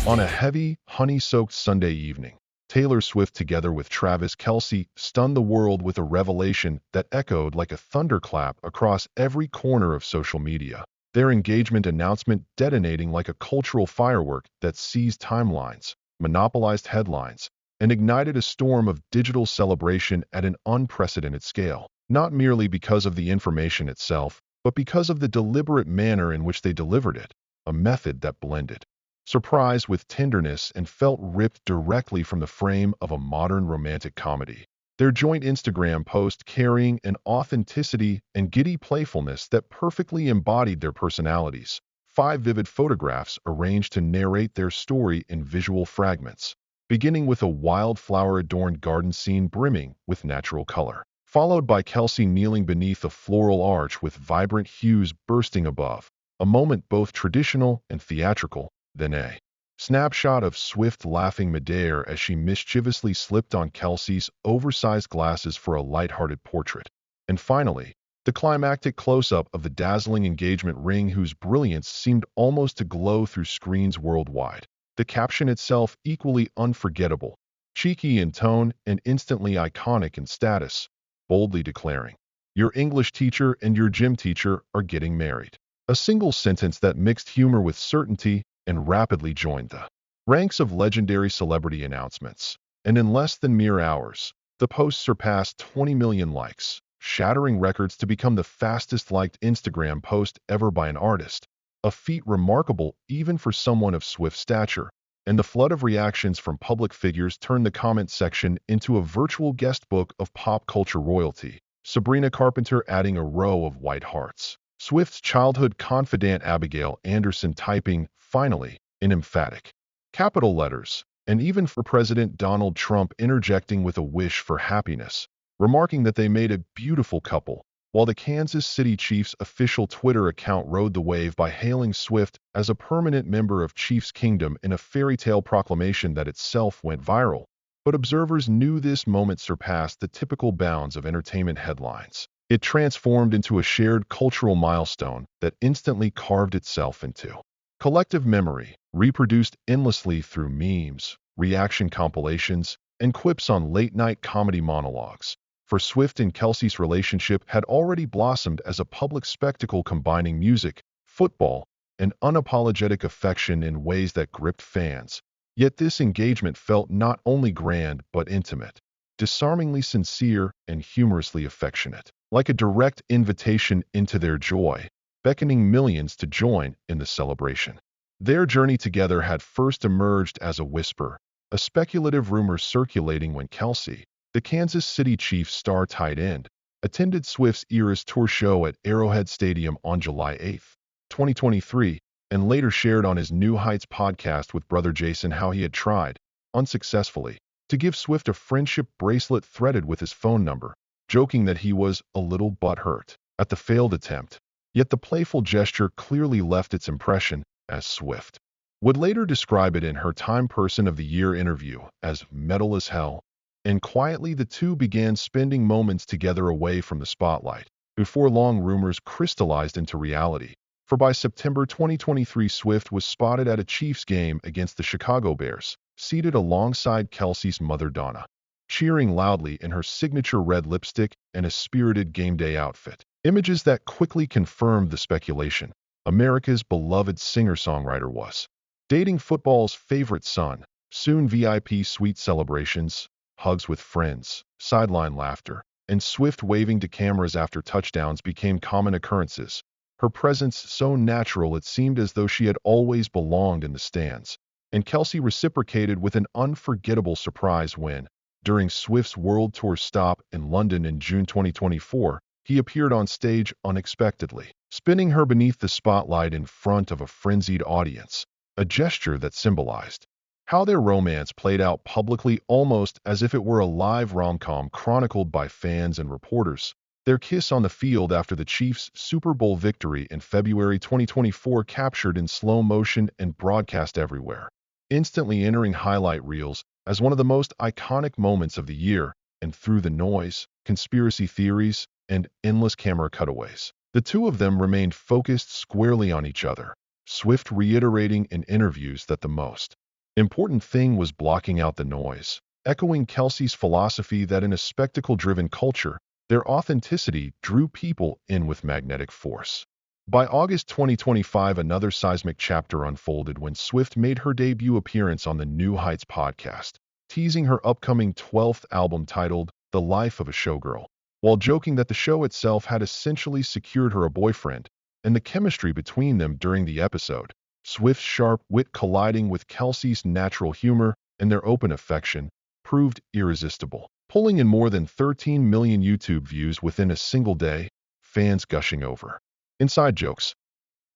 On a heavy, honey-soaked Sunday evening, Taylor Swift together with Travis Kelce stunned the world with a revelation that echoed like a thunderclap across every corner of social media. Their engagement announcement detonating like a cultural firework that seized timelines, monopolized headlines, and ignited a storm of digital celebration at an unprecedented scale, not merely because of the information itself, but because of the deliberate manner in which they delivered it, a method that blended surprise with tenderness and felt ripped directly from the frame of a modern romantic comedy. Their joint Instagram post carrying an authenticity and giddy playfulness that perfectly embodied their personalities. 5 vivid photographs arranged to narrate their story in visual fragments, beginning with a wildflower-adorned garden scene brimming with natural color, followed by Kelce kneeling beneath a floral arch with vibrant hues bursting above, a moment both traditional and theatrical. Then a snapshot of Swift laughing midair as she mischievously slipped on Kelce's oversized glasses for a lighthearted portrait. And finally, the climactic close-up of the dazzling engagement ring whose brilliance seemed almost to glow through screens worldwide. The caption itself equally unforgettable, cheeky in tone and instantly iconic in status, boldly declaring, "Your English teacher and your gym teacher are getting married." A single sentence that mixed humor with certainty and rapidly joined the ranks of legendary celebrity announcements. And in less than mere hours, the post surpassed 20 million likes, shattering records to become the fastest-liked Instagram post ever by an artist, a feat remarkable even for someone of Swift's stature. And the flood of reactions from public figures turned the comment section into a virtual guestbook of pop culture royalty, Sabrina Carpenter adding a row of white hearts, Swift's childhood confidant Abigail Anderson typing, "Finally," in emphatic capital letters, and even for President Donald Trump interjecting with a wish for happiness, remarking that they made a beautiful couple, while the Kansas City Chiefs' official Twitter account rode the wave by hailing Swift as a permanent member of Chiefs Kingdom in a fairy tale proclamation that itself went viral. But observers knew this moment surpassed the typical bounds of entertainment headlines. It transformed into a shared cultural milestone that instantly carved itself into collective memory, reproduced endlessly through memes, reaction compilations, and quips on late-night comedy monologues. For Swift and Kelce's relationship had already blossomed as a public spectacle combining music, football, and unapologetic affection in ways that gripped fans. Yet this engagement felt not only grand but intimate, disarmingly sincere and humorously affectionate, like a direct invitation into their joy, beckoning millions to join in the celebration. Their journey together had first emerged as a whisper, a speculative rumor circulating when Kelce, the Kansas City Chiefs star tight end, attended Swift's Eras Tour show at Arrowhead Stadium on July 8, 2023, and later shared on his New Heights podcast with brother Jason how he had tried, unsuccessfully, to give Swift a friendship bracelet threaded with his phone number, joking that he was a little butthurt at the failed attempt. Yet the playful gesture clearly left its impression, as Swift would later describe it in her Time Person of the Year interview as metal as hell. And quietly the two began spending moments together away from the spotlight, before long rumors crystallized into reality. For by September 2023, Swift was spotted at a Chiefs game against the Chicago Bears, seated alongside Kelce's mother Donna, cheering loudly in her signature red lipstick and a spirited game day outfit. Images that quickly confirmed the speculation. America's beloved singer-songwriter was dating football's favorite son, soon VIP suite celebrations, hugs with friends, sideline laughter, and Swift waving to cameras after touchdowns became common occurrences. Her presence so natural it seemed as though she had always belonged in the stands. And Kelce reciprocated with an unforgettable surprise when, during Swift's World Tour stop in London in June 2024, he appeared on stage unexpectedly, spinning her beneath the spotlight in front of a frenzied audience, a gesture that symbolized how their romance played out publicly almost as if it were a live rom-com chronicled by fans and reporters. Their kiss on the field after the Chiefs' Super Bowl victory in February 2024 captured in slow motion and broadcast everywhere, instantly entering highlight reels as one of the most iconic moments of the year. And through the noise, conspiracy theories, and endless camera cutaways, the two of them remained focused squarely on each other, Swift reiterating in interviews that the most Important thing was blocking out the noise, echoing Kelce's philosophy that in a spectacle-driven culture, their authenticity drew people in with magnetic force. By August 2025, another seismic chapter unfolded when Swift made her debut appearance on the New Heights podcast, teasing her upcoming 12th album titled The Life of a Showgirl, while joking that the show itself had essentially secured her a boyfriend, and the chemistry between them during the episode. Swift's sharp wit colliding with Kelce's natural humor and their open affection proved irresistible, pulling in more than 13 million YouTube views within a single day, fans gushing over inside jokes,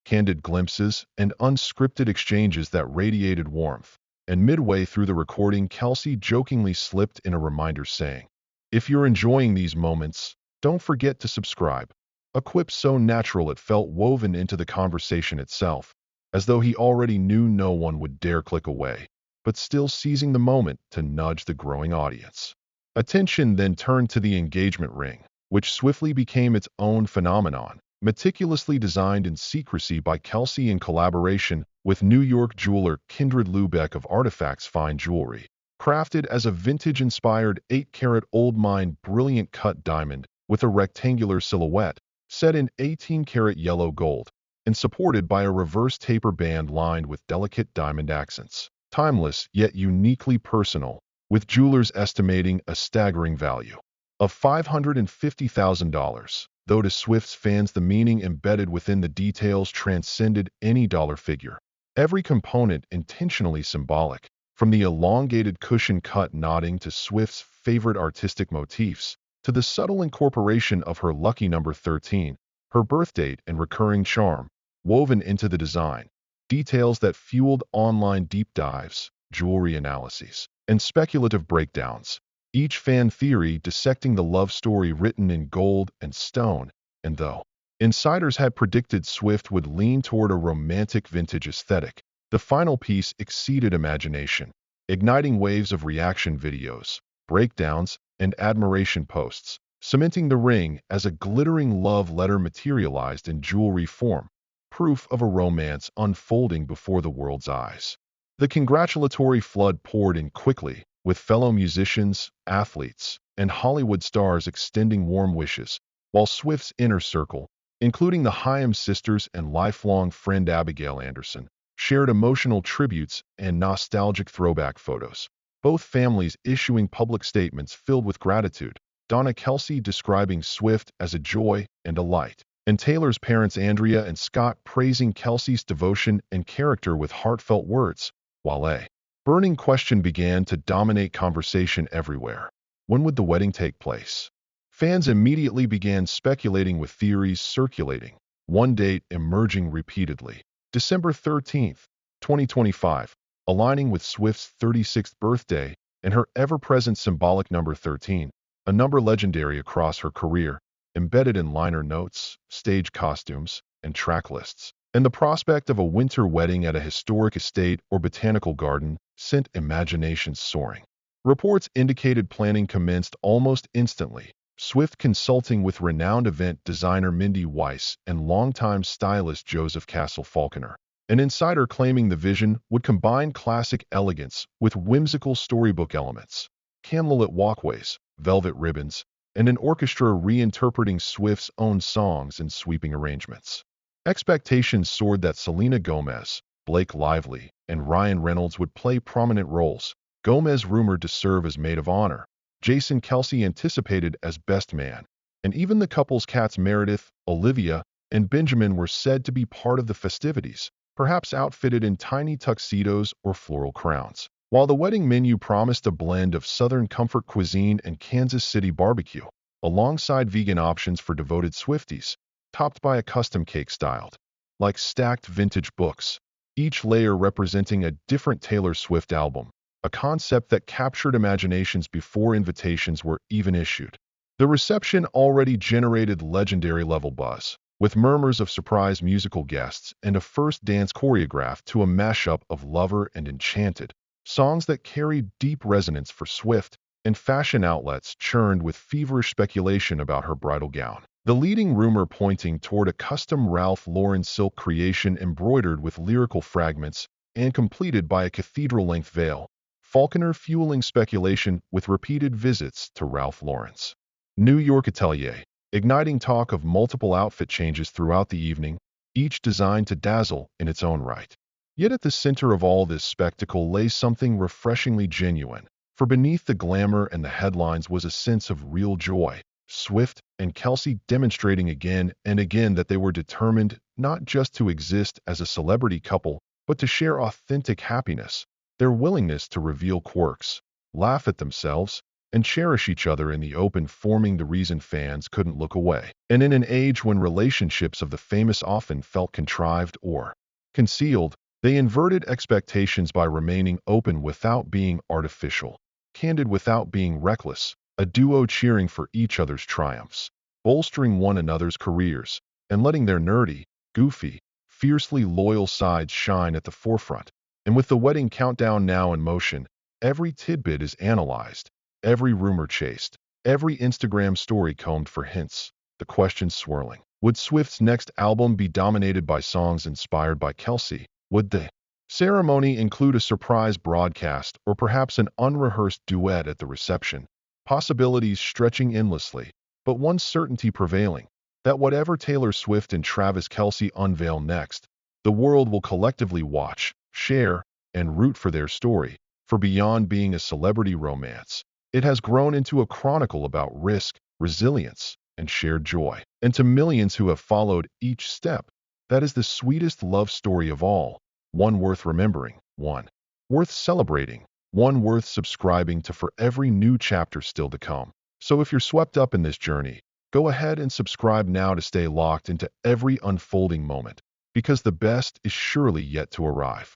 candid glimpses, and unscripted exchanges that radiated warmth. And midway through the recording, Kelce jokingly slipped in a reminder saying, "If you're enjoying these moments, don't forget to subscribe." A quip so natural it felt woven into the conversation itself, as though he already knew no one would dare click away, but still seizing the moment to nudge the growing audience. Attention then turned to the engagement ring, which swiftly became its own phenomenon, meticulously designed in secrecy by Kelce in collaboration with New York jeweler Kindred Lubeck of Artifacts Fine Jewelry. Crafted as a vintage-inspired 8-carat old mine brilliant cut diamond with a rectangular silhouette, set in 18-karat yellow gold, and supported by a reverse taper band lined with delicate diamond accents. Timeless, yet uniquely personal, with jewelers estimating a staggering value of $550,000, though to Swift's fans the meaning embedded within the details transcended any dollar figure. Every component intentionally symbolic, from the elongated cushion cut nodding to Swift's favorite artistic motifs, to the subtle incorporation of her lucky number 13, her birth date and recurring charm, woven into the design, details that fueled online deep dives, jewelry analyses, and speculative breakdowns, each fan theory dissecting the love story written in gold and stone. And though insiders had predicted Swift would lean toward a romantic vintage aesthetic, the final piece exceeded imagination, igniting waves of reaction videos, breakdowns, and admiration posts, cementing the ring as a glittering love letter materialized in jewelry form, proof of a romance unfolding before the world's eyes. The congratulatory flood poured in quickly, with fellow musicians, athletes, and Hollywood stars extending warm wishes, while Swift's inner circle, including the Hyams sisters and lifelong friend Abigail Anderson, shared emotional tributes and nostalgic throwback photos, both families issuing public statements filled with gratitude, Donna Kelce describing Swift as a joy and a light, and Taylor's parents Andrea and Scott praising Kelce's devotion and character with heartfelt words, while a burning question began to dominate conversation everywhere. When would the wedding take place? Fans immediately began speculating with theories circulating, one date emerging repeatedly. December 13th, 2025, aligning with Swift's 36th birthday and her ever-present symbolic number 13, a number legendary across her career, embedded in liner notes, stage costumes, and track lists. And the prospect of a winter wedding at a historic estate or botanical garden sent imaginations soaring. Reports indicated planning commenced almost instantly, Swift consulting with renowned event designer Mindy Weiss and longtime stylist Joseph Castle-Falconer. An insider claiming the vision would combine classic elegance with whimsical storybook elements, candlelit walkways, velvet ribbons, and an orchestra reinterpreting Swift's own songs in sweeping arrangements. Expectations soared that Selena Gomez, Blake Lively, and Ryan Reynolds would play prominent roles, Gomez rumored to serve as maid of honor, Jason Kelce anticipated as best man, and even the couple's cats Meredith, Olivia, and Benjamin were said to be part of the festivities, perhaps outfitted in tiny tuxedos or floral crowns. While the wedding menu promised a blend of Southern comfort cuisine and Kansas City barbecue, alongside vegan options for devoted Swifties, topped by a custom cake styled like stacked vintage books, each layer representing a different Taylor Swift album, a concept that captured imaginations before invitations were even issued. The reception already generated legendary-level buzz, with murmurs of surprise musical guests and a first dance choreographed to a mashup of Lover and Enchanted, songs that carried deep resonance for Swift, and fashion outlets churned with feverish speculation about her bridal gown. The leading rumor pointing toward a custom Ralph Lauren silk creation embroidered with lyrical fragments and completed by a cathedral-length veil, Falconer fueling speculation with repeated visits to Ralph Lauren's New York atelier, igniting talk of multiple outfit changes throughout the evening, each designed to dazzle in its own right. Yet at the center of all this spectacle lay something refreshingly genuine, for beneath the glamour and the headlines was a sense of real joy. Swift and Kelce demonstrating again and again that they were determined not just to exist as a celebrity couple, but to share authentic happiness. Their willingness to reveal quirks, laugh at themselves, and cherish each other in the open forming the reason fans couldn't look away. And in an age when relationships of the famous often felt contrived or concealed, they inverted expectations by remaining open without being artificial, candid without being reckless, a duo cheering for each other's triumphs, bolstering one another's careers, and letting their nerdy, goofy, fiercely loyal sides shine at the forefront. And with the wedding countdown now in motion, every tidbit is analyzed, every rumor chased, every Instagram story combed for hints, the questions swirling. Would Swift's next album be dominated by songs inspired by Kelce? Would the ceremony include a surprise broadcast or perhaps an unrehearsed duet at the reception? Possibilities stretching endlessly, but one certainty prevailing, that whatever Taylor Swift and Travis Kelce unveil next, the world will collectively watch, share, and root for their story, for beyond being a celebrity romance, it has grown into a chronicle about risk, resilience, and shared joy. And to millions who have followed each step, that is the sweetest love story of all, one worth remembering, one worth celebrating, one worth subscribing to for every new chapter still to come. So if you're swept up in this journey, go ahead and subscribe now to stay locked into every unfolding moment, because the best is surely yet to arrive.